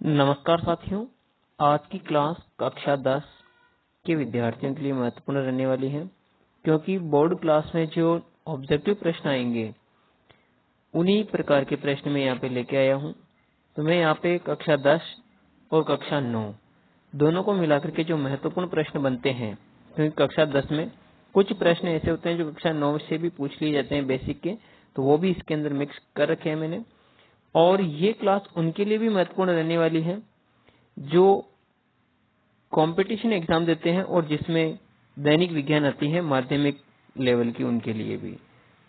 नमस्कार साथियों, आज की क्लास कक्षा 10 के विद्यार्थियों के लिए महत्वपूर्ण रहने वाली है, क्योंकि बोर्ड क्लास में जो ऑब्जेक्टिव प्रश्न आएंगे उन्हीं प्रकार के प्रश्न मैं यहाँ पे लेके आया हूँ। तो मैं यहाँ पे कक्षा 10 और कक्षा 9 दोनों को मिलाकर के जो महत्वपूर्ण प्रश्न बनते हैं, क्योंकि कक्षा 10 में कुछ प्रश्न ऐसे होते हैं जो कक्षा 9 से भी पूछ लिए जाते हैं बेसिक के, तो वो भी इसके अंदर मिक्स कर रखे हैं मैंने। और ये क्लास उनके लिए भी महत्वपूर्ण रहने वाली है जो कंपटीशन एग्जाम देते हैं और जिसमें दैनिक विज्ञान आती है माध्यमिक लेवल की, उनके लिए भी।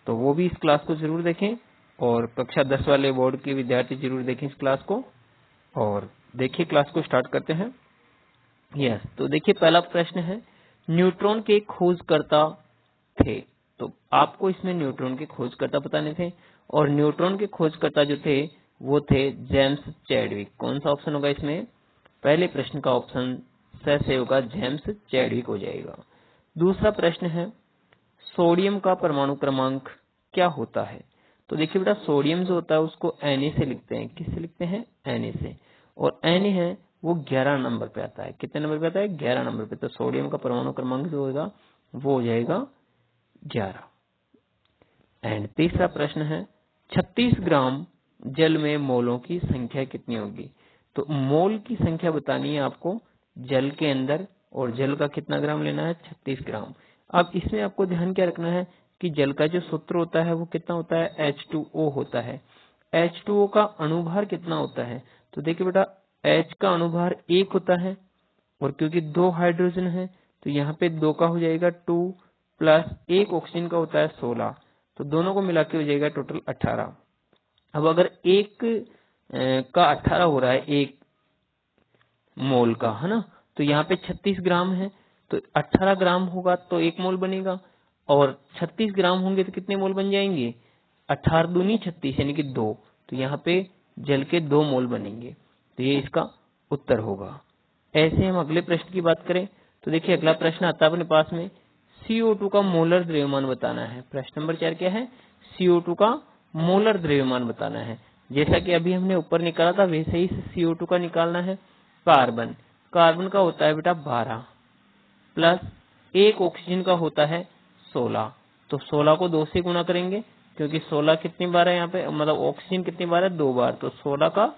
तो वो भी इस क्लास को जरूर देखें और कक्षा 10 वाले बोर्ड के विद्यार्थी जरूर देखें इस क्लास को। और देखिए क्लास को स्टार्ट करते हैं। यस, तो देखिए पहला प्रश्न है, न्यूट्रॉन के खोजकर्ता थे। तो आपको इसमें न्यूट्रॉन के खोजकर्ता बताने थे और न्यूट्रॉन के खोजकर्ता जो थे वो थे जेम्स चैडविक। कौन सा ऑप्शन होगा इसमें? पहले प्रश्न का ऑप्शन से होगा, जेम्स चैडविक हो जाएगा। दूसरा प्रश्न है, सोडियम का परमाणु क्रमांक क्या होता है? तो देखिए बेटा, सोडियम जो होता है उसको Na से लिखते हैं। किससे लिखते हैं? Na से। और Na है वो 11 नंबर पे आता है। कितने नंबर पे आता है? 11 नंबर पे। तो सोडियम का परमाणु क्रमांक जो होगा वो हो जाएगा 11। एंड तीसरा प्रश्न है, 36 ग्राम जल में मोलों की संख्या कितनी होगी? तो मोल की संख्या बतानी है आपको जल के अंदर, और जल का कितना ग्राम लेना है? 36 ग्राम। अब इसमें आपको ध्यान क्या रखना है कि जल का जो सूत्र होता है वो कितना होता है? H2O होता है। H2O का अणुभार कितना होता है? तो देखिए बेटा, H का अणुभार 1 होता है, और क्योंकि 2 हाइड्रोजन है तो यहाँ पे 2 का हो जाएगा 2 प्लस 1 ऑक्सीजन का होता है 16, तो दोनों को मिला के हो जाएगा टोटल 18। अब अगर एक का 18 हो रहा है, एक मोल का, है ना, तो यहाँ पे 36 ग्राम है तो 18 ग्राम होगा तो 1 मोल बनेगा, और 36 ग्राम होंगे तो कितने मोल बन जाएंगे? 18 दूनी 36 यानी कि 2, तो यहाँ पे जल के 2 मोल बनेंगे। तो ये इसका उत्तर होगा। ऐसे हम अगले प्रश्न की बात करें तो देखिए अगला प्रश्न आता है अपने पास में, CO2 का मोलर द्रव्यमान बताना है। प्रश्न नंबर 4 क्या है? CO2 का मोलर द्रव्यमान बताना है। जैसा कि अभी हमने ऊपर निकाला था वैसे ही CO2 का निकालना है। कार्बन कार्बन का होता है बेटा 12 प्लस 1 ऑक्सीजन का होता है 16, तो 16 को 2 से गुणा करेंगे, क्योंकि 16 कितनी बार है यहाँ पे, मतलब ऑक्सीजन कितनी बार है? 2 बार, तो 16 का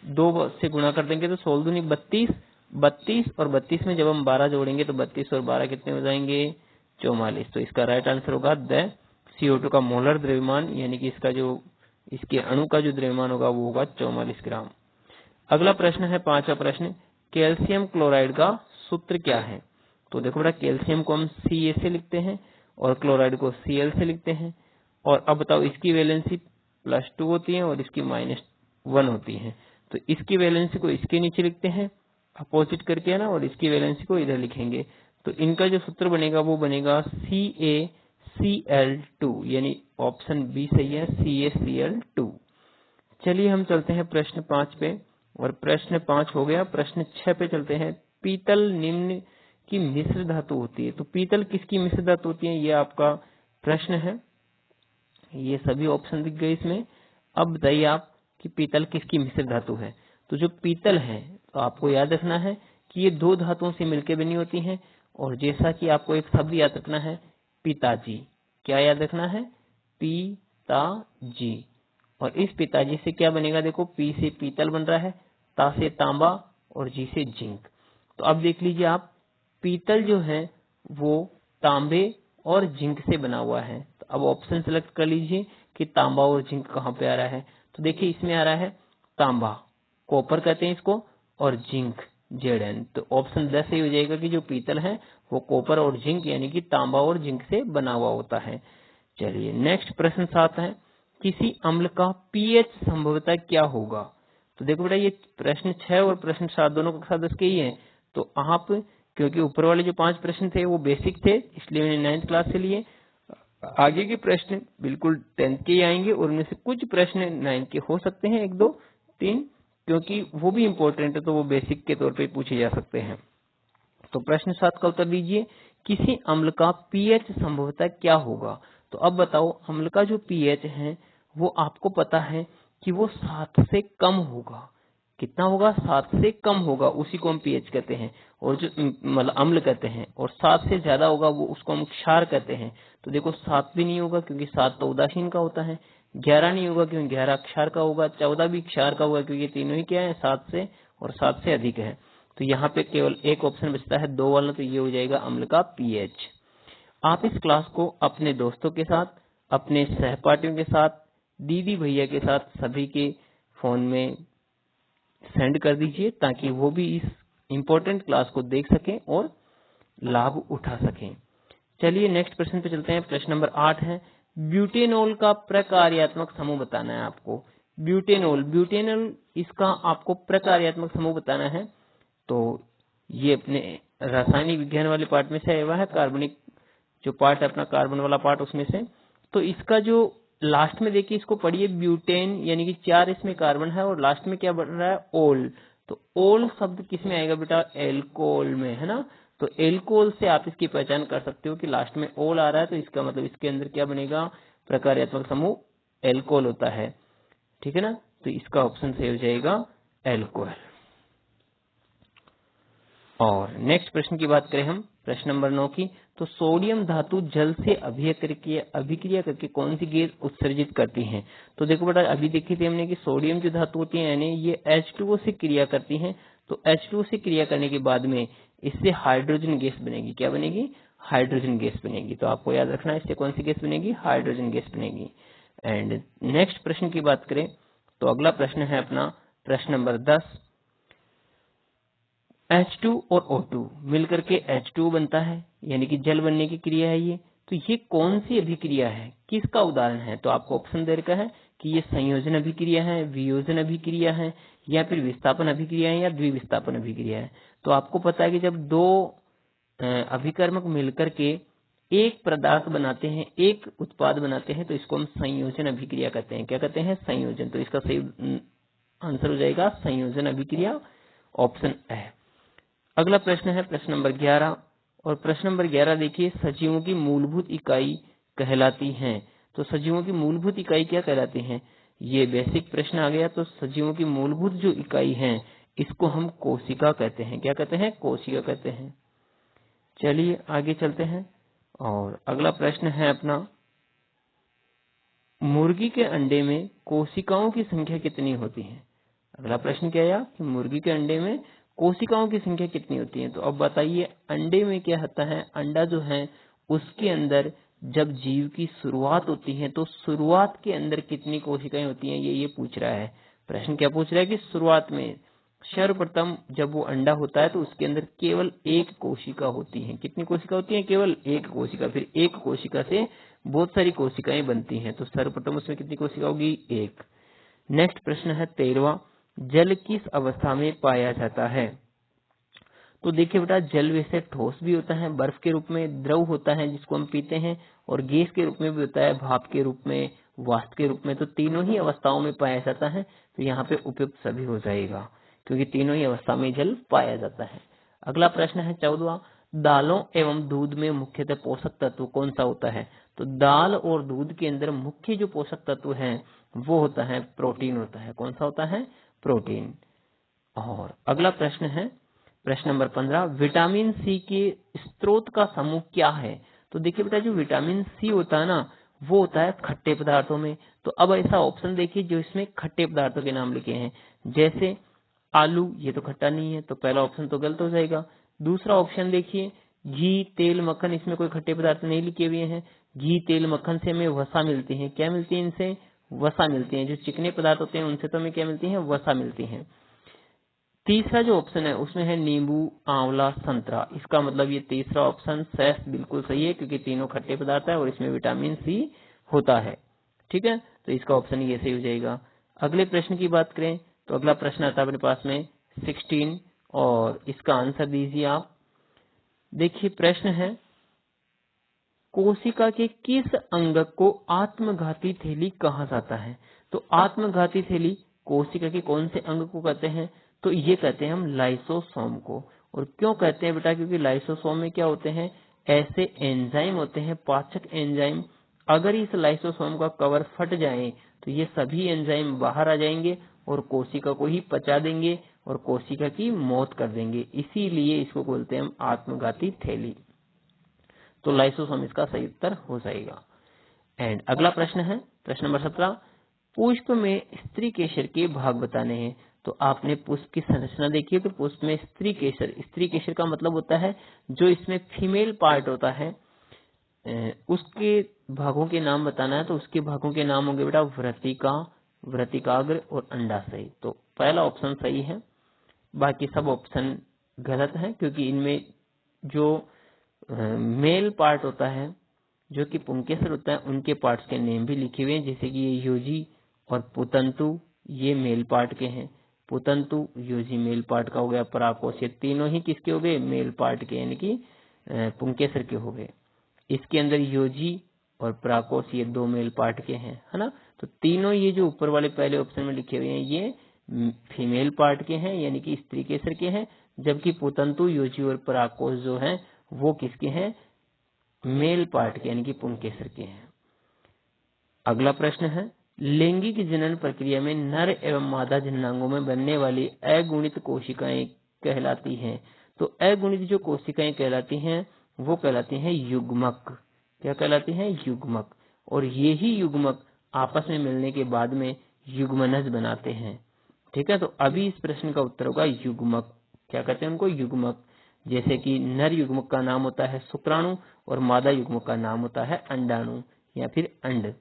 2 से गुणा कर देंगे तो 16 दूनी 32, 32 और 32 में जब हम 12 जोड़ेंगे तो 32 और 12 कितने हो जाएंगे? 44। तो इसका राइट आंसर होगा द CO2 का मोलर द्रव्यमान, यानी कि इसका जो इसके अणु का जो द्रव्यमान होगा वो होगा 44 ग्राम। अगला प्रश्न है पांचवा प्रश्न, कैल्शियम क्लोराइड का सूत्र क्या है? तो देखो बेटा, कैल्शियम को हम Ca से लिखते हैं और क्लोराइड को Cl से लिखते हैं। और अब बताओ, इसकी वैलेंसी +2 होती है और इसकी -1 होती है, तो इसकी वैलेंसी को इसके नीचे लिखते हैं अपोजिट करके, है ना, और इसकी वैलेंसी को इधर लिखेंगे। तो इनका जो सूत्र बनेगा वो बनेगा CaCl2, यानी ऑप्शन बी सही है, CaCl2। चलिए हम चलते हैं प्रश्न 5 पे, और प्रश्न 5 हो गया। प्रश्न 6 पे चलते हैं, पीतल निम्न की मिश्र धातु होती है। तो पीतल किसकी मिश्र धातु होती है, ये आपका प्रश्न है। ये सभी ऑप्शन दिख गए इसमें। अब बताइए आप कि पीतल किसकी मिश्र धातु है? तो जो पीतल है, तो आपको याद रखना है कि ये 2 धातुओं से मिलकर बनी होती है। और जैसा कि आपको एक शब्द याद रखना है, पिताजी। क्या याद रखना है? पिताजी। और इस पिताजी से क्या बनेगा? देखो, पी से पीतल बन रहा है, ता से तांबा और जी से जिंक। तो अब देख लीजिए आप, पीतल जो है वो तांबे और जिंक से बना हुआ है। तो अब ऑप्शन सेलेक्ट कर लीजिए कि तांबा और जिंक कहाँ पे आ रहा है। तो देखिए इसमें आ रहा है तांबा, कॉपर कहते हैं इसको, और जिंक Zn। तो ऑप्शन 10 सही हो जाएगा कि जो पीतल है वो कॉपर और जिंक यानी कि तांबा और जिंक से बना हुआ होता है। चलिए नेक्स्ट प्रश्न 7 है, किसी अम्ल का पीएच संभवतः क्या होगा? तो देखो बेटा, ये प्रश्न 6 और प्रश्न 7 दोनों कक्षा 10 के ही हैं। तो आप, क्योंकि ऊपर वाले जो 5 प्रश्न थे वो बेसिक थे, इसलिए मैंने 9th क्लास से लिए। आगे के प्रश्न बिल्कुल 10th के ही आएंगे, और उनमें से कुछ प्रश्न 9th के हो सकते हैं, 1 2 3, क्योंकि वो भी इम्पोर्टेंट है, तो वो बेसिक के तौर पे पूछे जा सकते हैं। तो प्रश्न 7 का उत्तर दीजिए, किसी अम्ल का पीएच संभवतः क्या होगा? तो अब बताओ, अम्ल का जो पीएच है वो आपको पता है कि वो 7 से कम होगा। कितना होगा, 7 से कम होगा, उसी को हम पीएच कहते हैं, और जो मतलब अम्ल कहते हैं, और 7 से ज्यादा होगा वो उसको हम क्षार कहते हैं। तो देखो 7 भी नहीं होगा क्योंकि 7 तो उदासीन का होता है, 11 नहीं होगा क्योंकि 11 क्षार का होगा, 14 भी क्षार का होगा क्योंकि तीनों ही क्या है, 7 से और 7 से अधिक है। तो यहाँ पे केवल एक ऑप्शन बचता है 2 वाला, तो ये हो जाएगा अम्ल का पीएच। आप इस क्लास को अपने दोस्तों के साथ, अपने सहपाठियों के साथ, दीदी भैया के साथ सभी के फोन में सेंड कर दीजिए ताकि वो भी इस इम्पोर्टेंट क्लास को देख सकें और लाभ उठा सकें। चलिए नेक्स्ट प्रश्न पे चलते हैं। प्रश्न नंबर 8 है, ब्यूटेनॉल का प्रकार्यात्मक समूह बताना है आपको। ब्यूटेनॉल इसका आपको प्रकार्यात्मक समूह बताना है। तो ये अपने रासायनिक विज्ञान वाले पार्ट में से आया है, कार्बनिक जो पार्ट है अपना कार्बन वाला पार्ट उसमें से। तो इसका जो लास्ट में देखिए इसको पढ़िए, ब्यूटेन यानी कि 4 इसमें कार्बन है और लास्ट में क्या बन रहा है, ओल। तो ओल शब्द किस में आएगा बेटा, एल्कोहल में, है ना। तो एल्कोहल से आप इसकी पहचान कर सकते हो कि लास्ट में ओल आ रहा है, तो इसका मतलब इसके अंदर क्या बनेगा, प्रकार्यात्मक समूह एल्कोहल होता है, ठीक है ना। तो इसका ऑप्शन सही हो जाएगा एल्कोहल। और नेक्स्ट प्रश्न की बात करें हम, प्रश्न नंबर 9 की, तो सोडियम धातु जल से अभिक्रिया करके कौन सी गैस उत्सर्जित करती हैं। तो देखो बेटा अभी देखी थी हमने कि सोडियम जो धातु होती है यानी ये H2O से क्रिया करती हैं। तो H2O से क्रिया करने के बाद में इससे हाइड्रोजन गैस बनेगी, क्या बनेगी, हाइड्रोजन गैस बनेगी। तो आपको याद रखना है इससे कौन सी गैस बनेगी, हाइड्रोजन गैस बनेगी। एंड नेक्स्ट प्रश्न की बात करें तो अगला प्रश्न है अपना प्रश्न नंबर 10, H2 और O2 मिलकर के H2 बनता है यानी कि जल बनने की क्रिया है ये। तो ये कौन सी अभिक्रिया है, किसका उदाहरण है। तो आपको ऑप्शन दे रखा है कि ये संयोजन अभिक्रिया है, वियोजन अभिक्रिया है, या फिर विस्थापन अभिक्रिया है, या द्विविस्थापन अभिक्रिया है। तो आपको पता है कि जब दो अभिकर्मक मिलकर के एक पदार्थ बनाते हैं, एक उत्पाद बनाते हैं, तो इसको हम संयोजन अभिक्रिया कहते हैं। क्या कहते हैं, संयोजन। तो इसका सही आंसर हो जाएगा संयोजन अभिक्रिया, ऑप्शन है। अगला प्रश्न है प्रश्न नंबर 11, और प्रश्न नंबर 11 देखिए, सजीवों की मूलभूत इकाई कहलाती हैं। तो सजीवों की मूलभूत इकाई क्या कहलाती हैं, ये बेसिक प्रश्न आ गया। तो सजीवों की मूलभूत जो इकाई है इसको हम कोशिका कहते हैं, क्या कहते हैं, कोशिका कहते हैं। चलिए आगे चलते हैं, और अगला प्रश्न है अपना, मुर्गी के अंडे में कोशिकाओं की संख्या कितनी होती है। अगला प्रश्न क्या आया कि मुर्गी के अंडे में कोशिकाओं की संख्या कितनी होती है। तो अब बताइए अंडे में क्या होता है, अंडा जो है उसके अंदर जब जीव की शुरुआत होती है तो शुरुआत के अंदर कितनी कोशिकाएं होती हैं, ये पूछ रहा है प्रश्न। क्या पूछ रहा है कि शुरुआत में सर्वप्रथम जब वो अंडा होता है तो उसके अंदर केवल एक कोशिका होती है। कितनी कोशिका होती है, केवल एक कोशिका। फिर एक कोशिका से बहुत सारी कोशिकाएं बनती हैं, तो सर्वप्रथम उसमें कितनी कोशिका होगी, एक। नेक्स्ट प्रश्न है 13वां, जल किस अवस्था में पाया जाता है। तो देखिए बेटा जल वैसे ठोस भी होता है, बर्फ के रूप में, द्रव होता है जिसको हम पीते हैं, और गैस के रूप में भी होता है, भाप के रूप में, वाष्प के रूप में। तो तीनों ही अवस्थाओं में पाया जाता है। तो यहाँ पे उपयुक्त सभी हो जाएगा क्योंकि तीनों ही अवस्था में जल पाया जाता है। अगला प्रश्न है 14वां, दालों एवं दूध में मुख्यतः पोषक तत्व कौन सा होता है। तो दाल और दूध के अंदर मुख्य जो पोषक तत्व है वो होता है प्रोटीन होता है। कौन सा होता है, प्रोटीन। और अगला प्रश्न है प्रश्न नंबर 15, विटामिन सी के स्रोत का समूह क्या है। तो देखिए बेटा जो विटामिन सी होता है ना वो होता है खट्टे पदार्थों में। तो अब ऐसा ऑप्शन देखिए जो इसमें खट्टे पदार्थों के नाम लिखे हैं, जैसे आलू, ये तो खट्टा नहीं है, तो पहला ऑप्शन तो गलत हो जाएगा। दूसरा ऑप्शन देखिए घी, तेल, मक्खन, इसमें कोई खट्टे पदार्थ नहीं लिखे हुए हैं। घी, तेल, मक्खन से हमें वसा मिलती है, क्या मिलती है, इनसे वसा मिलती है। जो चिकने पदार्थ होते हैं उनसे तो हमें क्या मिलती है, वसा मिलती है। तीसरा जो ऑप्शन है उसमें है नींबू, आंवला, संतरा। इसका मतलब ये तीसरा ऑप्शन शेष बिल्कुल सही है क्योंकि तीनों खट्टे पदार्थ है और इसमें विटामिन सी होता है, ठीक है। तो इसका ऑप्शन ये सही हो जाएगा। अगले प्रश्न की बात करें तो अगला प्रश्न आता है अपने पास में 16, और इसका आंसर दीजिए आप। देखिए प्रश्न है, कोशिका के किस अंग को आत्मघाती थैली कहा जाता है। तो आत्मघाती थैली कोशिका के कौन से अंग को कहते हैं, तो ये कहते हैं हम लाइसोसोम को। और क्यों कहते हैं बेटा, क्योंकि लाइसोसोम में क्या होते हैं, ऐसे एंजाइम होते हैं, पाचक एंजाइम अगर इस लाइसोसोम का कवर फट जाए तो ये सभी एंजाइम बाहर आ जाएंगे और कोशिका को ही पचा देंगे और कोशिका की मौत कर देंगे। इसीलिए इसको बोलते हैं हम आत्मघाती थैली। तो लाइसोसोम इसका सही उत्तर हो जाएगा। एंड अगला प्रश्न है प्रश्न नंबर 17, पुष्प में स्त्री केसर के भाग बताने हैं। तो आपने पुष्प की संरचना देखी है, तो पुष्प में स्त्री केसर का मतलब होता है जो इसमें फीमेल पार्ट होता है उसके भागों के नाम बताना है। तो उसके भागों के नाम होंगे बेटा वृत्तिका, वृत्तिकाग्र और अंडाशय। तो पहला ऑप्शन सही है, बाकी सब ऑप्शन गलत है, क्योंकि इनमें जो मेल पार्ट होता है जो कि पुंकेसर होता है उनके पार्ट्स के नेम भी लिखे हुए हैं, जैसे कि ये योजी और पुतंतु ये मेल पार्ट के हैं। पुतंतु योजी मेल पार्ट का हो गया, पराकोश ये तीनों ही किसके हो गए मेल पार्ट के, यानी कि पुंकेसर के हो गए। इसके अंदर योजी और पराकोश ये दो मेल पार्ट के हैं, है ना। तो तीनों ये जो ऊपर वाले पहले ऑप्शन में लिखे हुए हैं ये फीमेल पार्ट के हैं, यानी कि स्त्री केसर के हैं, जबकि पुतंतु योजी और पराकोश जो हैं वो किसके हैं मेल पार्ट के, यानी कि पुंकेसर के हैं। अगला प्रश्न है लैंगिक जनन प्रक्रिया में नर एवं मादा जननांगों में बनने वाली अगुणित कोशिकाएं कहलाती हैं। तो अगुणित जो कोशिकाएं कहलाती हैं वो कहलाती हैं युग्मक। क्या कहलाती हैं युग्मक। और ये ही युग्मक आपस में मिलने के बाद में युग्मनज बनाते हैं। ठीक है, तो अभी इस प्रश्न का उत्तर होगा युग्मक। क्या कहते हैं उनको युग्मक। जैसे कि नर युग्मक का नाम होता है शुक्राणु और मादा युग्मक का नाम होता है अंडाणु या फिर अंड।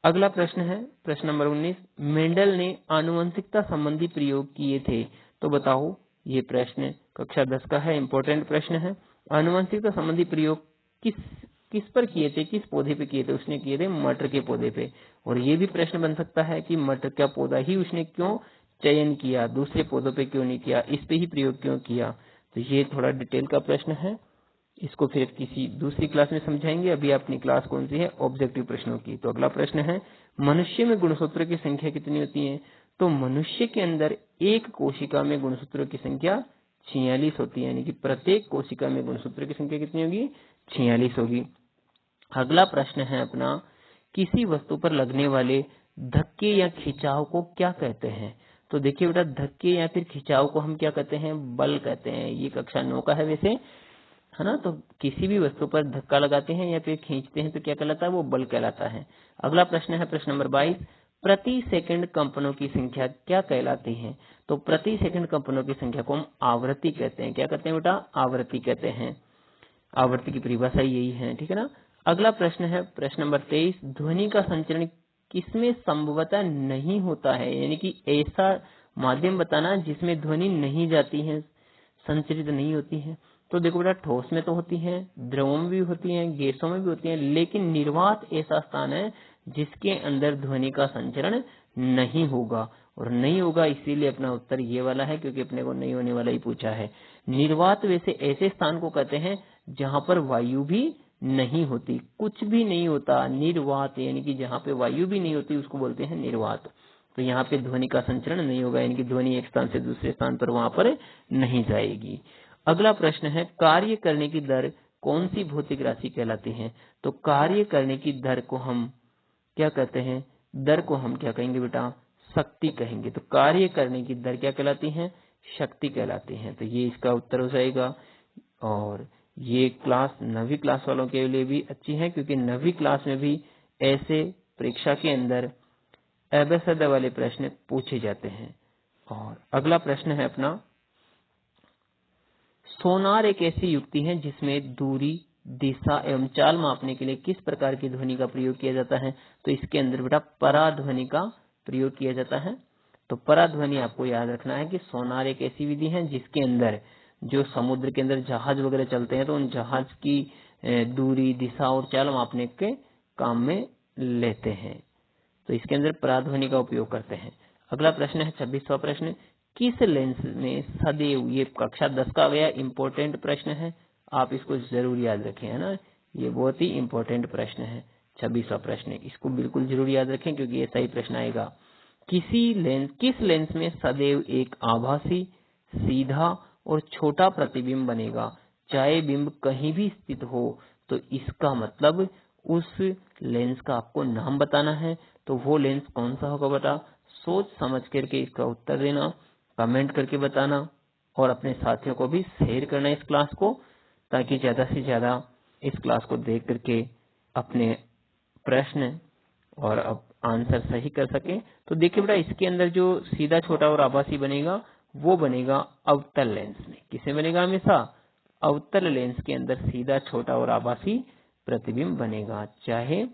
अगला प्रश्न है प्रश्न नंबर 19, मेंडल ने आनुवंशिकता संबंधी प्रयोग किए थे। तो बताओ, ये प्रश्न कक्षा 10 का है, इंपॉर्टेंट प्रश्न है। आनुवंशिकता संबंधी प्रयोग किस पर किए थे, किस पौधे पे किए थे। उसने किए थे मटर के पौधे पे। और ये भी प्रश्न बन सकता है कि मटर का पौधा ही उसने क्यों चयन किया, दूसरे पौधों पे क्यों नहीं किया, इस पे ही प्रयोग क्यों किया। तो ये थोड़ा डिटेल का प्रश्न है, इसको फिर किसी दूसरी क्लास में समझाएंगे। अभी अपनी क्लास कौन सी है ऑब्जेक्टिव प्रश्नों की। तो अगला प्रश्न है मनुष्य में गुणसूत्रों की संख्या कितनी होती है। तो मनुष्य के अंदर एक कोशिका में गुणसूत्रों की संख्या 46 होती है, यानी कि प्रत्येक कोशिका में गुणसूत्रों की संख्या कितनी होगी 46 होगी। अगला प्रश्न है अपना, किसी वस्तु पर लगने वाले धक्के या खिंचाव को क्या कहते हैं। तो देखिए बेटा, धक्के या फिर खिंचाव को हम क्या कहते हैं बल कहते हैं। ये कक्षा 9 का है वैसे, है ना। तो किसी भी वस्तु पर धक्का लगाते हैं या फिर खींचते हैं तो क्या कहलाता है वो बल कहलाता है। अगला प्रश्न है प्रश्न नंबर 22, प्रति सेकंड कंपनों की संख्या क्या कहलाती है। तो प्रति सेकंड कंपनों की संख्या को हम आवृत्ति कहते हैं। क्या कहते हैं बेटा आवृत्ति कहते हैं। आवृत्ति की परिभाषा यही है, ठीक है ना। अगला प्रश्न है प्रश्न नंबर 23, ध्वनि का संचरण किसमें संभवतः नहीं होता है, यानी कि ऐसा माध्यम बताना जिसमें ध्वनि नहीं जाती है, संचरित नहीं होती है। तो देखो बेटा, ठोस में तो होती है, द्रवों में भी होती है, गैसों में भी होती है, लेकिन निर्वात ऐसा स्थान है जिसके अंदर ध्वनि का संचरण नहीं होगा। और नहीं होगा इसीलिए अपना उत्तर ये वाला है, क्योंकि अपने को नहीं होने वाला ही पूछा है। निर्वात वैसे ऐसे स्थान को कहते हैं जहां पर वायु भी नहीं होती, कुछ भी नहीं होता। निर्वात यानी कि जहां पे वायु भी नहीं होती उसको बोलते हैं निर्वात। तो यहाँ पे ध्वनि का संचरण नहीं होगा, यानी कि ध्वनि एक स्थान से दूसरे स्थान पर वहां पर नहीं जाएगी। अगला प्रश्न है, कार्य करने की दर कौन सी भौतिक राशि कहलाती है। तो कार्य करने की दर को हम क्या कहते हैं, दर को हम क्या कहेंगे बेटा शक्ति कहेंगे। तो कार्य करने की दर क्या कहलाती है शक्ति कहलाती है। तो ये इसका उत्तर हो जाएगा। और ये क्लास 9वीं क्लास वालों के लिए भी अच्छी है, क्योंकि 9वीं क्लास में भी ऐसे परीक्षा के अंदर अवसद वाले प्रश्न पूछे जाते हैं। और अगला प्रश्न है अपना, सोनार एक ऐसी युक्ति है जिसमें दूरी, दिशा एवं चाल मापने के लिए किस प्रकार की ध्वनि का प्रयोग किया जाता है। तो इसके अंदर बेटा पराध्वनि का प्रयोग किया जाता है। तो पराध्वनि आपको याद रखना है कि सोनार एक ऐसी विधि है जिसके अंदर जो समुद्र के अंदर जहाज वगैरह चलते हैं तो उन जहाज की दूरी, दिशा और चाल मापने के काम में लेते हैं। तो इसके अंदर पराध्वनि का उपयोग करते हैं। अगला प्रश्न है 26वां प्रश्न, किस लेंस में सदैव, ये कक्षा 10 का गया इंपॉर्टेंट प्रश्न है, आप इसको जरूर याद रखें, है ना। ये बहुत ही इंपॉर्टेंट प्रश्न है 26वां प्रश्न, इसको बिल्कुल जरूर याद रखें क्योंकि ये सही प्रश्न आएगा। किस लेंस में सदैव एक आभासी, सीधा और छोटा प्रतिबिंब बनेगा, चाहे बिंब कहीं भी स्थित हो। तो इसका मतलब उस लेंस का आपको नाम बताना है। तो वो लेंस कौन सा होगा बेटा, सोच समझ करके इसका उत्तर देना, कमेंट करके बताना और अपने साथियों को भी शेयर करना इस क्लास को, ताकि ज्यादा से ज्यादा इस क्लास को देख करके अपने प्रश्न और अब आंसर सही कर सके। तो देखिए बेटा, इसके अंदर जो सीधा छोटा और आभासी बनेगा वो बनेगा अवतल लेंस में। किसमें बनेगा, हमेशा अवतल लेंस के अंदर सीधा छोटा और आभासी प्रतिबिंब बनेगा, चाहे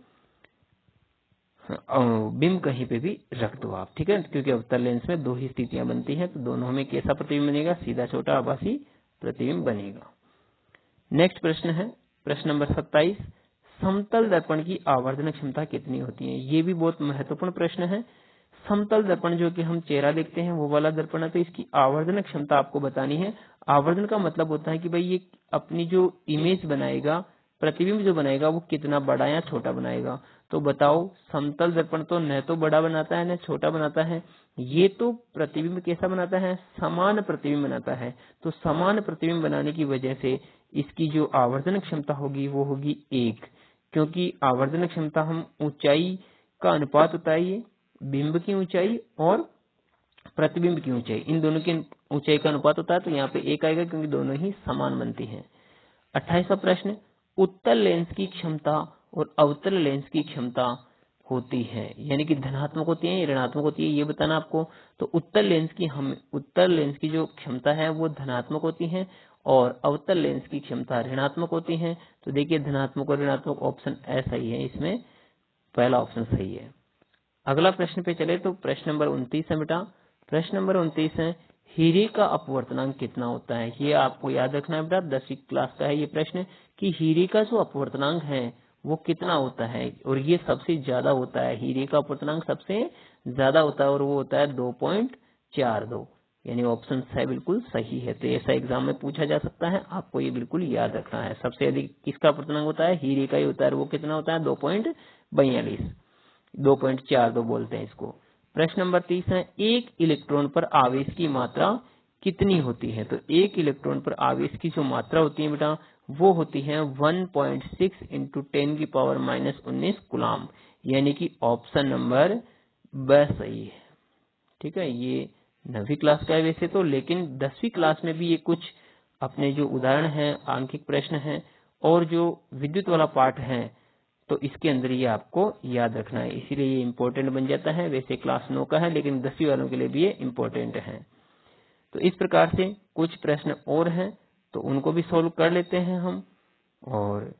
बिंब कहीं पे भी रख दो आप, ठीक है, क्योंकि अवतल लेंस में दो ही स्थितियां बनती हैं। तो दोनों में कैसा प्रतिबिंब बनेगा, सीधा छोटा आभासी प्रतिबिंब बनेगा। नेक्स्ट प्रश्न है प्रश्न नंबर 27, समतल दर्पण की आवर्धन क्षमता कितनी होती है। ये भी बहुत महत्वपूर्ण प्रश्न है। समतल दर्पण जो कि हम चेहरा देखते हैं वो वाला दर्पण है, तो इसकी आवर्धन क्षमता आपको बतानी है। आवर्धन का मतलब होता है कि भाई ये अपनी जो इमेज बनाएगा, प्रतिबिंब जो बनाएगा वो कितना बड़ा या छोटा बनाएगा। तो बताओ, समतल दर्पण तो न तो बड़ा बनाता है न छोटा बनाता है, ये तो प्रतिबिंब कैसा बनाता है, समान प्रतिबिंब बनाता है। तो समान प्रतिबिंब बनाने की वजह से इसकी जो आवर्धन क्षमता होगी वो होगी 1, क्योंकि आवर्धन क्षमता हम ऊंचाई का अनुपात होता है, ये बिंब की ऊंचाई और प्रतिबिंब की ऊंचाई, इन दोनों की ऊंचाई का अनुपात होता है। तो यहाँ पे 1 आएगा क्योंकि दोनों ही समान बनती हैं। 28वां प्रश्न, उत्तल लेंस की क्षमता और अवतल लेंस की क्षमता होती है, यानी कि धनात्मक होती है या ऋणात्मक होती है, ये बताना आपको। तो उत्तल लेंस की जो क्षमता है वो धनात्मक होती है और अवतल लेंस की क्षमता ऋणात्मक होती है। तो देखिए, धनात्मक और ऋणात्मक ऑप्शन ऐसा ही है, इसमें पहला ऑप्शन सही है। अगला प्रश्न पे चले तो प्रश्न नंबर 29 है बेटा। प्रश्न नंबर 29 है, हीरे का अपवर्तनांक कितना होता है। ये आपको याद रखना है बेटा, 10वीं क्लास का है ये प्रश्न, कि हीरे का जो अपवर्तनांक है वो कितना होता है, और ये सबसे ज्यादा होता है। हीरे का अपवर्तनांक सबसे ज्यादा होता है और वो होता है 2.42, यानी ऑप्शन 6 बिल्कुल सही है। तो ऐसा एग्जाम में पूछा जा सकता है, आपको ये बिल्कुल याद रखना है। सबसे अधिक किसका अपवर्तनांक होता है, हीरे का ही होता है, वो कितना होता है 2.42, 2.42 बोलते हैं इसको। प्रश्न नंबर 30 है, एक इलेक्ट्रॉन पर आवेश की मात्रा कितनी होती है। तो एक इलेक्ट्रॉन पर आवेश की जो मात्रा होती है बेटा वो होती है 1.6 इंटू 10⁻⁻19 कूलाम, यानी कि ऑप्शन नंबर ब सही है। ठीक है, ये 9वीं क्लास का है वैसे तो, लेकिन 10वीं क्लास में भी ये कुछ अपने जो उदाहरण हैं, आंकिक प्रश्न हैं और जो विद्युत वाला पार्ट है, तो इसके अंदर ये आपको याद रखना है, इसीलिए ये इम्पोर्टेंट बन जाता है। वैसे क्लास 9 का है लेकिन 10वीं वालों के लिए भी ये इम्पोर्टेंट है। तो इस प्रकार से कुछ प्रश्न और हैं तो उनको भी सोल्व कर लेते हैं हम। और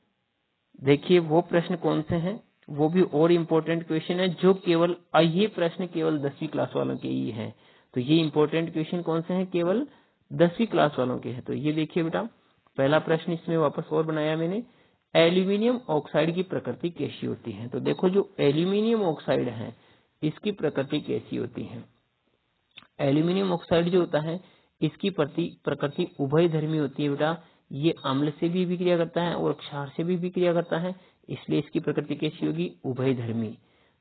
देखिए वो प्रश्न कौन से हैं, वो भी और इम्पोर्टेंट क्वेश्चन है, जो केवल ये प्रश्न केवल 10वीं क्लास वालों के ही हैं। तो ये इम्पोर्टेंट क्वेश्चन कौन से हैं, केवल 10वीं क्लास वालों के हैं। तो ये देखिए बेटा, पहला प्रश्न इसमें वापस और बनाया मैंने, एल्यूमिनियम ऑक्साइड की प्रकृति कैसी होती है। तो देखो, जो एल्यूमिनियम ऑक्साइड है इसकी प्रकृति कैसी होती है। एल्यूमिनियम ऑक्साइड जो होता है इसकी प्रकृति उभयधर्मी होती है बेटा, ये अम्ल से भी विक्रिया करता है और क्षार से भी विक्रिया करता है, इसलिए इसकी प्रकृति कैसी होगी, उभयधर्मी।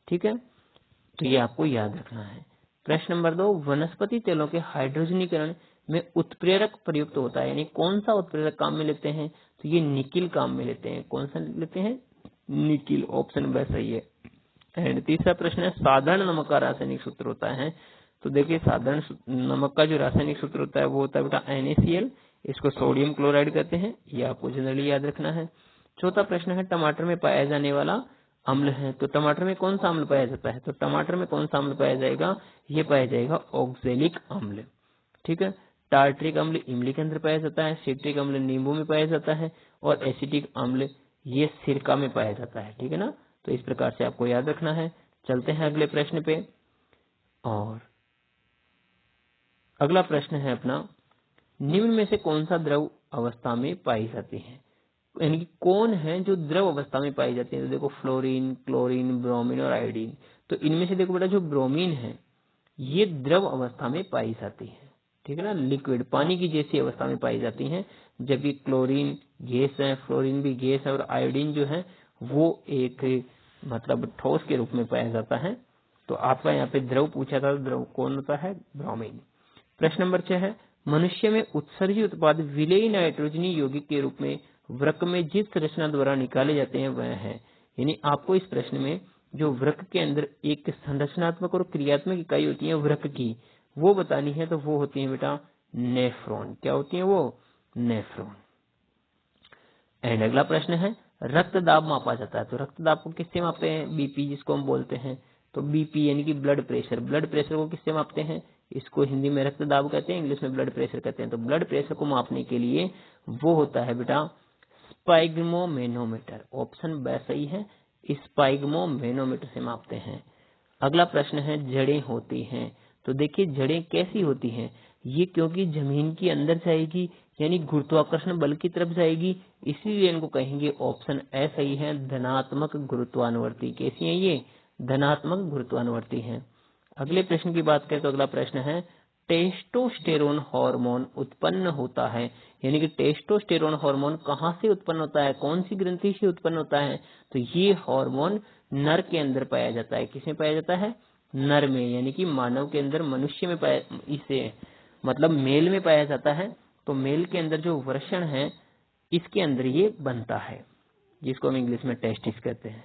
ठीक है, तो ये आपको याद रखना है। प्रश्न नंबर 2, वनस्पति तेलों के हाइड्रोजनीकरण में उत्प्रेरक प्रयुक्त होता है, यानी कौन सा उत्प्रेरक काम में लेते हैं। तो ये निकिल काम में लेते हैं। कौन सा लेते हैं, निकिल, ऑप्शन ब सही है। एंड तीसरा प्रश्न है, साधारण नमक का रासायनिक सूत्र होता है। तो देखिए, साधारण नमक का जो रासायनिक सूत्र होता है वो होता है बेटा NaCl, इसको सोडियम क्लोराइड कहते हैं, ये आपको जनरली याद रखना है। चौथा प्रश्न है, टमाटर में पाया जाने वाला अम्ल है। तो टमाटर में कौन सा अम्ल पाया जाता है। तो टमाटर में कौन सा अम्ल पाया जाएगा, ये पाया जाएगा ऑक्जेलिक अम्ल। ठीक है, टार्ट्रिक अम्ल इमली के अंदर पाया जाता है, सिट्रिक अम्ल नींबू में पाया जाता है और एसिटिक अम्ल ये सिरका में पाया जाता है। ठीक है ना, तो इस प्रकार से आपको याद रखना है। चलते हैं अगले प्रश्न पे। और अगला प्रश्न है अपना, निम्न में से कौन सा द्रव अवस्था में पाई जाती है, यानी कि कौन है जो द्रव अवस्था में पाई जाती है। तो देखो, फ्लोरीन, क्लोरीन, ब्रोमीन और आयोडीन। तो इनमें से देखो बेटा, जो ब्रोमीन है ये द्रव अवस्था में पाई जाती है। ठीक है ना, लिक्विड पानी की जैसी अवस्था में पाई जाती है, जबकि क्लोरीन गैस है, फ्लोरीन भी गैस है और आयोडीन जो है वो एक मतलब ठोस के रूप में पाया जाता है। तो आपका यहाँ पे द्रव पूछा था, द्रव कौन होता है, ब्रोमीन। प्रश्न नंबर 6 है, मनुष्य में उत्सर्जित उत्पाद विलेय नाइट्रोजनी यौगिक के रूप में वृक्क में जिस रचना द्वारा निकाले जाते हैं वह है, यानी आपको इस प्रश्न में जो वृक्क के अंदर एक संरचनात्मक और क्रियात्मक इकाई होती है वृक्क की, वो बतानी है, तो वो होती है बेटा नेफ्रॉन। क्या होती है वो? नेफ्रॉन। एंड अगला प्रश्न है, रक्तदाब मापा जाता है, तो रक्तदाब को किससे मापते हैं? बीपी जिसको हम बोलते हैं। तो बीपी यानी कि ब्लड प्रेशर, ब्लड प्रेशर को किससे मापते हैं? इसको हिंदी में रक्तदाब कहते हैं, इंग्लिश में ब्लड प्रेशर कहते हैं। तो ब्लड प्रेशर को मापने के लिए वो होता है बेटा स्पाइग्मोमेनोमीटर। ऑप्शन ब सही है, स्पाइग्मोमेनोमीटर से मापते हैं। अगला प्रश्न है, जड़ें होती हैं, तो देखिए जड़ें कैसी होती हैं? ये क्योंकि जमीन के अंदर जाएगी यानी गुरुत्वाकर्षण बल की तरफ जाएगी, इसीलिए इनको कहेंगे ऑप्शन ए सही है, धनात्मक गुरुत्वानुवर्ती। कैसी है ये? धनात्मक गुरुत्वानुवर्ती हैं। अगले प्रश्न की बात करें तो अगला प्रश्न है, टेस्टोस्टेरोन हार्मोन उत्पन्न होता है, यानी कि टेस्टोस्टेरोन हार्मोन कहाँ से उत्पन्न होता है? कौन सी ग्रंथि से उत्पन्न होता है? तो ये हार्मोन नर के अंदर पाया जाता है। किसमें पाया जाता है? नर में, यानी कि मानव के अंदर, मनुष्य में पाया, इसे मतलब मेल में पाया जाता है। तो मेल के अंदर जो वृषण है इसके अंदर ये बनता है, जिसको हम इंग्लिश में टेस्टिस कहते हैं।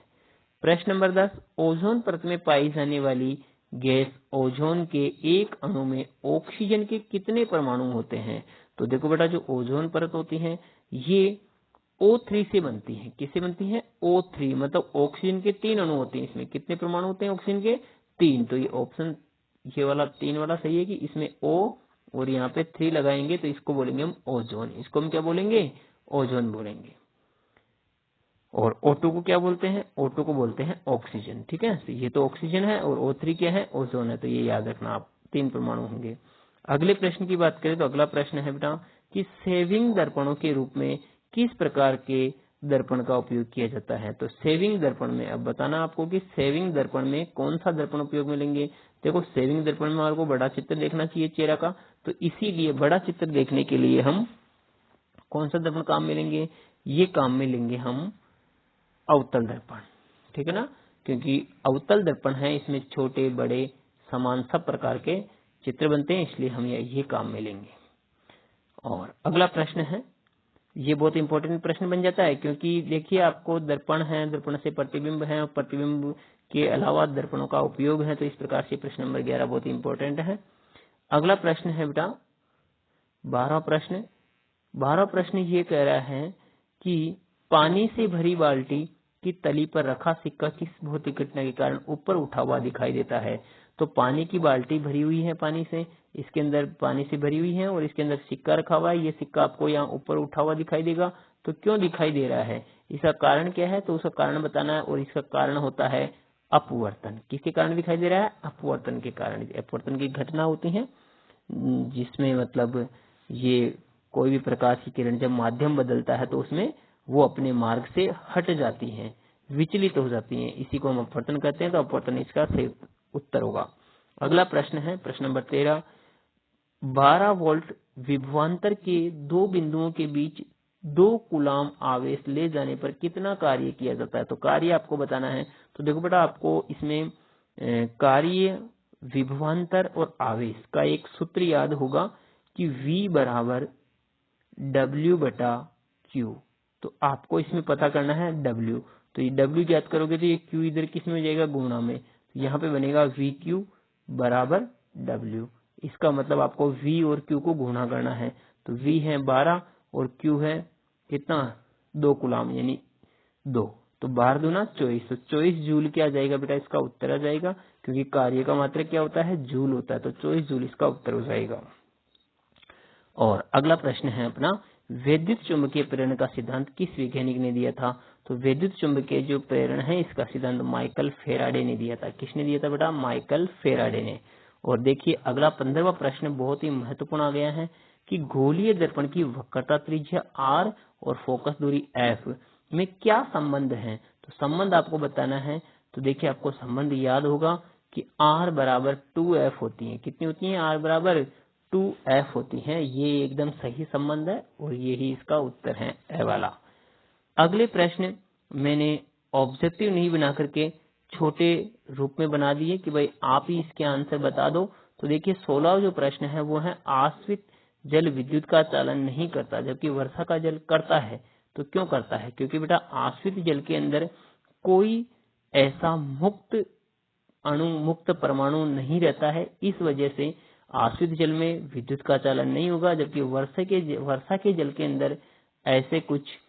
प्रश्न नंबर 10, ओजोन परत में पाई जाने वाली गैस ओजोन के एक अणु में ऑक्सीजन के कितने परमाणु होते हैं? तो देखो बेटा, जो ओजोन परत होती है ये O3 से बनती है। किससे बनती है? O3, मतलब ऑक्सीजन के 3 अणु होते हैं। इसमें कितने परमाणु होते हैं ऑक्सीजन के? 3। तो ये ऑप्शन ये वाला 3 वाला सही है कि इसमें O और यहाँ पे 3 लगाएंगे तो इसको बोलेंगे हम ओजोन। इसको हम क्या बोलेंगे? ओजोन बोलेंगे। और O2 को क्या बोलते हैं? O2 को बोलते हैं ऑक्सीजन। ठीक है, तो ये तो ऑक्सीजन है और O3 क्या है? ओजोन है। तो ये याद रखना आप, 3 परमाणु होंगे। अगले प्रश्न की बात करें तो अगला प्रश्न है बेटा कि सेविंग दर्पणों के रूप में किस प्रकार के दर्पण का उपयोग किया जाता है? तो सेविंग दर्पण में अब बताना आपको कि सेविंग दर्पण में कौन सा दर्पण उपयोग में लेंगे। देखो, सेविंग दर्पण में आपको बड़ा चित्र देखना चाहिए चेहरा का, तो इसीलिए बड़ा चित्र देखने के लिए हम कौन सा दर्पण काम में लेंगे? ये काम में लेंगे हम अवतल दर्पण। ठीक है ना, क्योंकि अवतल दर्पण है, इसमें छोटे बड़े समान सब प्रकार के चित्र बनते हैं, इसलिए हम ये काम में लेंगे। और अगला प्रश्न है, ये बहुत इंपॉर्टेंट प्रश्न बन जाता है, क्योंकि देखिए आपको दर्पण है, दर्पण से प्रतिबिंब है और प्रतिबिंब के अलावा दर्पणों का उपयोग है, तो इस प्रकार से प्रश्न नंबर 11 बहुत इंपॉर्टेंट है। अगला प्रश्न है बेटा 12वां प्रश्न। 12वां प्रश्न ये कह रहा है कि पानी से भरी बाल्टी की तली पर रखा सिक्का किस भौतिक घटना के कारण ऊपर उठा हुआ दिखाई देता है? तो पानी की बाल्टी भरी हुई है पानी से, इसके अंदर पानी से भरी हुई है और इसके अंदर सिक्का रखा हुआ है। ये सिक्का आपको यहाँ ऊपर उठा हुआ दिखाई देगा। तो क्यों दिखाई दे रहा है? इसका कारण क्या है? तो उसका कारण बताना है, और इसका कारण होता है अपवर्तन। किसके कारण दिखाई दे रहा है? अपवर्तन के कारण। अपवर्तन की घटना होती है जिसमें मतलब ये कोई भी प्रकाश की किरण जब माध्यम बदलता है तो उसमें वो अपने मार्ग से हट जाती हैं, विचलित हो जाती हैं, इसी को हम अपवर्तन कहते हैं। तो अपवर्तन इसका सही उत्तर होगा। अगला प्रश्न है प्रश्न नंबर 13, 12 वोल्ट विभवांतर के दो बिंदुओं के बीच 2 कूलाम आवेश ले जाने पर कितना कार्य किया जाता है? तो कार्य आपको बताना है। तो देखो बेटा, आपको इसमें कार्य, विभवांतर और आवेश का एक सूत्र याद होगा कि V बराबर W/Q। तो आपको इसमें पता करना है W। तो ये W ज्ञात करोगे तो ये Q इधर किस में हो जाएगा? गुणा में। तो यहाँ पे बनेगा VQ बराबर W। इसका मतलब आपको V और Q को गुणा करना है। तो V है 12 और Q है कितना? 2 कूलाम यानी 2। तो 12 दूना 24। तो 24 जूल क्या आ जाएगा बेटा? इसका उत्तर आ जाएगा, क्योंकि कार्य का मात्रक क्या होता है? जूल होता है। तो 24 जूल इसका उत्तर हो जाएगा। और अगला प्रश्न है अपना, वैद्युत चुंबकीय प्रेरण का सिद्धांत किस वैज्ञानिक ने दिया था? तो वैद्युत चुंबकीय जो प्रेरण है इसका सिद्धांत माइकल फेराडे ने दिया था। किसने दिया था बेटा? माइकल फेराडे ने। और देखिए अगला 15वां प्रश्न बहुत ही महत्वपूर्ण आ गया है कि गोलीय दर्पण की वक्रता त्रिज्या r और फोकस दूरी f में क्या संबंध है? तो संबंध आपको बताना है। तो देखिए आपको संबंध याद होगा कि r बराबर 2f होती है। कितनी होती है? r बराबर 2f होती है। ये एकदम सही संबंध है और यही इसका उत्तर है ए वाला। अगले प्रश्न मैंने ऑब्जेक्टिव नहीं बना करके छोटे रूप में बना दिए कि भाई आप ही इसके आंसर बता दो। तो देखिए 16वां जो प्रश्न है वो है, आश्रित जल विद्युत का चालन नहीं करता जबकि वर्षा का जल करता है। तो क्यों करता है? क्योंकि बेटा आश्रित जल के अंदर कोई ऐसा मुक्त अणु, मुक्त परमाणु नहीं रहता है। इस वजह से आश्रित जल में विद्युत का चालन नहीं होगा, जबकि वर्षा के जल के अंदर ऐसे कुछ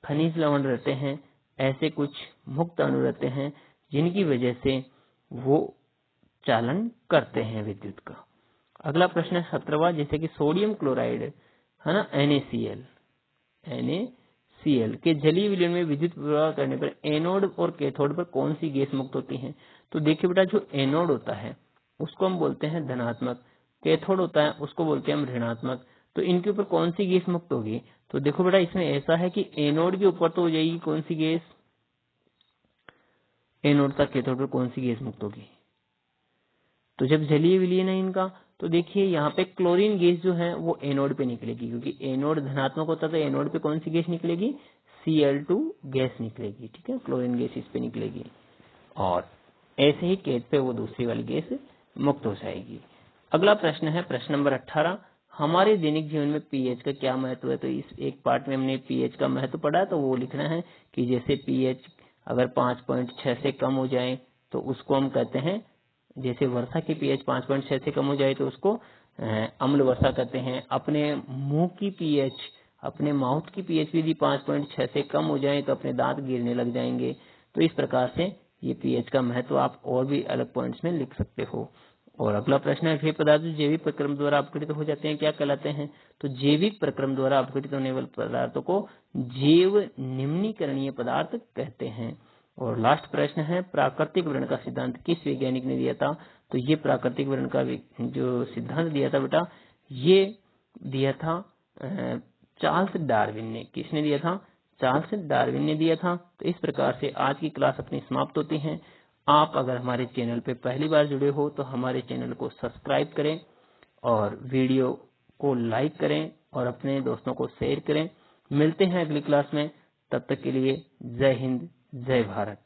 खनिज लवण रहते हैं, ऐसे कुछ मुक्त अणु रहते हैं जिनकी वजह से वो चालन करते हैं विद्युत का। अगला प्रश्न 17वां, जैसे कि सोडियम क्लोराइड है ना, NaCl के जलीय विलयन में विद्युत प्रवाह करने पर एनोड और कैथोड पर कौन सी गैस मुक्त होती है? तो देखिए बेटा, जो एनोड होता है उसको हम बोलते हैं धनात्मक, कैथोड होता है उसको बोलते हैं हम ऋणात्मक। तो इनके ऊपर कौन सी गैस मुक्त होगी? तो देखो बेटा, इसमें ऐसा है कि एनोड के ऊपर तो हो जाएगी कौन सी गैस, एनोड तक कैथोड पर कौन सी गैस मुक्त होगी? तो जब जलीय विलयन है इनका, तो देखिए यहाँ पे क्लोरीन गैस जो है वो एनोड पे निकलेगी, क्योंकि एनोड धनात्मक होता है तो एनोड पे कौन सी गैस निकलेगी? Cl2 गैस निकलेगी, ठीक है, क्लोरीन गैस इस पे निकलेगी। और ऐसे ही कैथ पे वो दूसरी वाली गैस मुक्त हो जाएगी। अगला प्रश्न है प्रश्न नंबर 18, हमारे दैनिक जीवन में पीएच का क्या महत्व है? तो इस एक पार्ट में हमने पीएच का महत्व पढ़ा, तो वो लिखना है कि जैसे पीएच अगर 5.6 से कम हो जाए तो उसको हम कहते हैं, जैसे वर्षा की पीएच 5.6 से कम हो जाए तो उसको अम्ल वर्षा कहते हैं। अपने मुंह की पीएच, अपने माउथ की पीएच यदि 5.6 से कम हो जाए तो अपने दांत गिरने लग जाएंगे। तो इस प्रकार से ये पीएच का महत्व आप और भी अलग पॉइंट्स में लिख सकते हो। और अगला प्रश्न है, वे पदार्थ जो जैविक प्रक्रम द्वारा अपघटित हो जाते हैं क्या कहलाते हैं? तो जैविक प्रक्रम द्वारा अपघटित होने वाले पदार्थों को जैव निम्नीकरणीय पदार्थ कहते हैं। और लास्ट प्रश्न है, प्राकृतिक वर्ण का सिद्धांत किस वैज्ञानिक ने दिया था? तो ये प्राकृतिक वर्ण का जो सिद्धांत दिया था बेटा, ये दिया था चार्ल्स डार्विन ने। किसने दिया था? चार्ल्स डार्विन ने दिया था। तो इस प्रकार से आज की क्लास अपनी समाप्त होती है। आप अगर हमारे चैनल पे पहली बार जुड़े हो तो हमारे चैनल को सब्सक्राइब करें और वीडियो को लाइक करें और अपने दोस्तों को शेयर करें। मिलते हैं अगली क्लास में, तब तक के लिए जय हिंद, जय भारत।